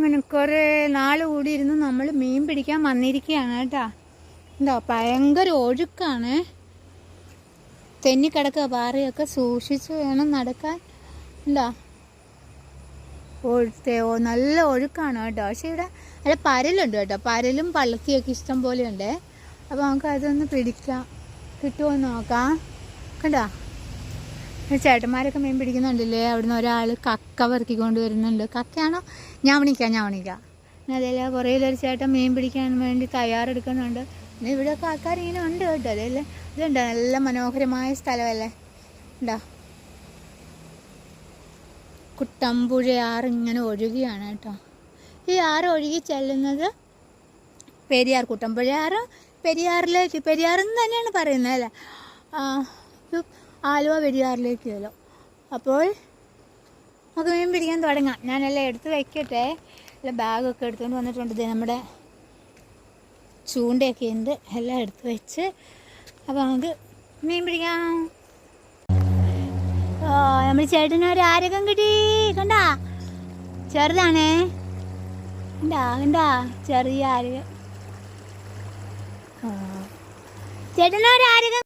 അങ്ങനെ കുറേ നാൾ കൂടി ഇരുന്ന് നമ്മൾ മീൻ പിടിക്കാൻ വന്നിരിക്കുകയാണ് കേട്ടോ. എന്താ ഭയങ്കര ഒഴുക്കാണ്, തെന്നിക്കിടക്കുക പാറയൊക്കെ, സൂക്ഷിച്ച് വേണം നടക്കാൻ. എന്താ നല്ല ഒഴുക്കാണ് കേട്ടോ. പക്ഷേ ഇവിടെ നല്ല പരലുണ്ട് കേട്ടോ, പരലും പള്ളത്തിയൊക്കെ ഇഷ്ടം പോലെ ഉണ്ട്. അപ്പോൾ നമുക്ക് അതൊന്ന് പിടിക്കാം, കിട്ടുമോ നോക്കാം. കണ്ടോ ചേട്ടന്മാരൊക്കെ മീൻ പിടിക്കുന്നുണ്ടല്ലേ. അവിടുന്ന് ഒരാൾ കക്ക പെറുക്കിക്കൊണ്ട് വരുന്നുണ്ട്. കക്കയാണോ? ഞാൻ വിളിക്കാം. അതേപോലെ പുറയിലൊരു ചേട്ടൻ മീൻ പിടിക്കാൻ വേണ്ടി തയ്യാറെടുക്കുന്നുണ്ട്. പിന്നെ ഇവിടെയൊക്കെ ആൾക്കാരിങ്ങനെ ഉണ്ട് കേട്ടോ. അതല്ലേ ഇതുണ്ട്, നല്ല മനോഹരമായ സ്ഥലമല്ലേ. ഉണ്ടോ കുട്ടമ്പുഴ ആറ് ഇങ്ങനെ ഒഴുകിയാണ് കേട്ടോ. ഈ ആറ് ഒഴുകി ചെല്ലുന്നത് പെരിയാർ, കുട്ടമ്പുഴ ആറ് പെരിയാറിലേക്ക്, പെരിയാറെന്ന് തന്നെയാണ് പറയുന്നത് അല്ലേ. ആലുവ പെരിയാറിലേക്ക് ചെല്ലും. അപ്പോൾ നമുക്ക് മീൻ പിടിക്കാൻ തുടങ്ങാം. ഞാനെല്ലാം എടുത്ത് വയ്ക്കട്ടെ. എല്ലാം ബാഗൊക്കെ എടുത്തുകൊണ്ട് വന്നിട്ടുണ്ട്. ഇത് നമ്മുടെ ചൂണ്ടയൊക്കെ ഉണ്ട്, എല്ലാം എടുത്ത് വെച്ച് അപ്പോൾ നമുക്ക് മീൻ പിടിക്കാം. നമ്മൾ ചേട്ടനൊരു ആരകം കിട്ടി. കണ്ടാ ചെറുതാണേ, കണ്ടാ ചെറിയ ആരകം. ചേട്ടനൊരു ആരകം